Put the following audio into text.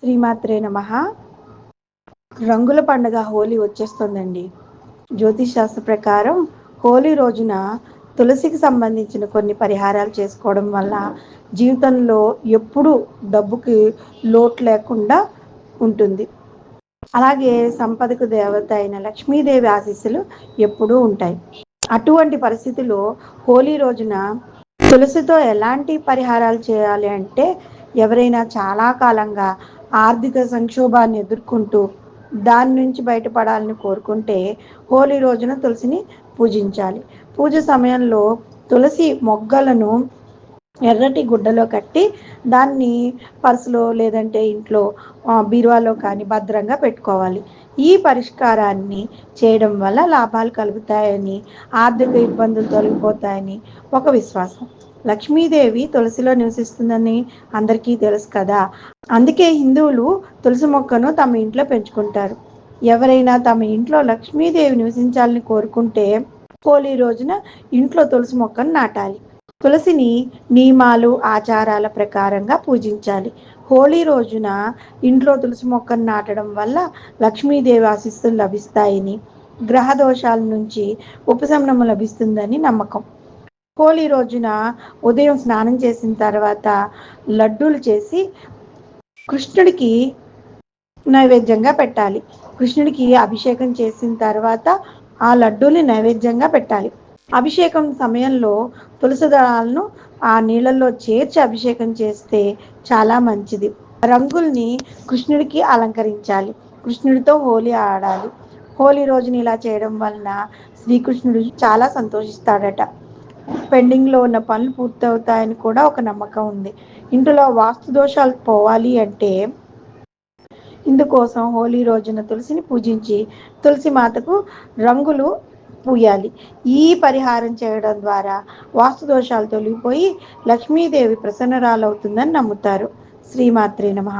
శ్రీమాత్రే నమః. రంగుల పండుగ హోలీ వచ్చేస్తుందండి. జ్యోతిష్ శాస్త్ర ప్రకారం హోలీ రోజున తులసికి సంబంధించిన కొన్ని పరిహారాలు చేసుకోవడం వల్ల జీవితంలో ఎప్పుడూ డబ్బుకి లోటు లేకుండా ఉంటుంది. అలాగే సంపదకు దేవత అయిన లక్ష్మీదేవి ఆశీస్సులు ఎప్పుడూ ఉంటాయి. అటువంటి పరిస్థితిలో హోలీ రోజున తులసితో ఎలాంటి పరిహారాలు చేయాలి అంటే, ఎవరైనా చాలా కాలంగా ఆర్థిక సంక్షోభాన్ని ఎదుర్కొంటూ దాని నుంచి బయటపడాలని కోరుకుంటే హోలీ రోజున తులసిని పూజించాలి. పూజ సమయంలో తులసి మొగ్గలను ఎర్రటి గుడ్డలో కట్టి దాన్ని పర్సులో లేదంటే ఇంట్లో బీరువాలో కానీ భద్రంగా పెట్టుకోవాలి. ఈ పరిష్కారాన్ని చేయడం వల్ల లాభాలు కలుగుతాయని, ఆర్థిక ఇబ్బందులు తొలగిపోతాయని ఒక విశ్వాసం. లక్ష్మీదేవి తులసిలో నివసిస్తుందని అందరికీ తెలుసు కదా. అందుకే హిందువులు తులసి మొక్కను తమ ఇంట్లో పెంచుకుంటారు. ఎవరైనా తమ ఇంట్లో లక్ష్మీదేవి నివసించాలని కోరుకుంటే హోలీ రోజున ఇంట్లో తులసి మొక్కను నాటాలి. తులసిని నియమాలు, ఆచారాల ప్రకారంగా పూజించాలి. హోలీ రోజున ఇంట్లో తులసి మొక్కను నాటడం వల్ల లక్ష్మీదేవి ఆశీస్సులు లభిస్తాయని, గ్రహ దోషాల నుంచి ఉపశమనం లభిస్తుందని నమ్మకం. హోలీ రోజున ఉదయం స్నానం చేసిన తర్వాత లడ్డూలు చేసి కృష్ణుడికి నైవేద్యంగా పెట్టాలి. కృష్ణుడికి అభిషేకం చేసిన తర్వాత ఆ లడ్డూని నైవేద్యంగా పెట్టాలి. అభిషేకం సమయంలో తులసి దళాలను ఆ నీళ్ళల్లో చేర్చి అభిషేకం చేస్తే చాలా మంచిది. రంగుల్ని కృష్ణుడికి అలంకరించాలి. కృష్ణుడితో హోలీ ఆడాలి. హోలీ రోజున ఇలా చేయడం వలన శ్రీకృష్ణుడు చాలా సంతోషిస్తాడట. పెండింగ్లో ఉన్న పనులు పూర్తవుతాయని కూడా ఒక నమ్మకం ఉంది. ఇంట్లో వాస్తు దోషాలు పోవాలి అంటే ఇందుకోసం హోలీ రోజున తులసిని పూజించి తులసి మాతకు రంగులు పూయాలి. ఈ పరిహారం చేయడం ద్వారా వాస్తు దోషాలు తొలగిపోయి లక్ష్మీదేవి ప్రసన్నరాలవుతుందని నమ్ముతారు. శ్రీమాత్రే నమః.